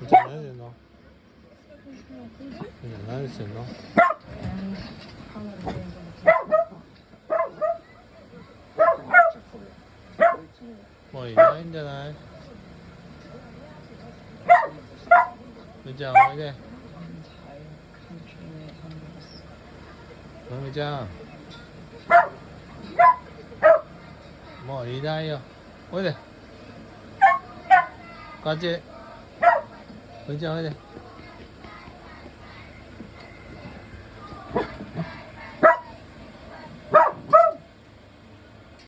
이제 안 해야 되나? 이제 안 해야 되나? 뭐 이거 힘드나? 의장 어디? 의장 뭐 이다요? 어디? 까지 의장 어디?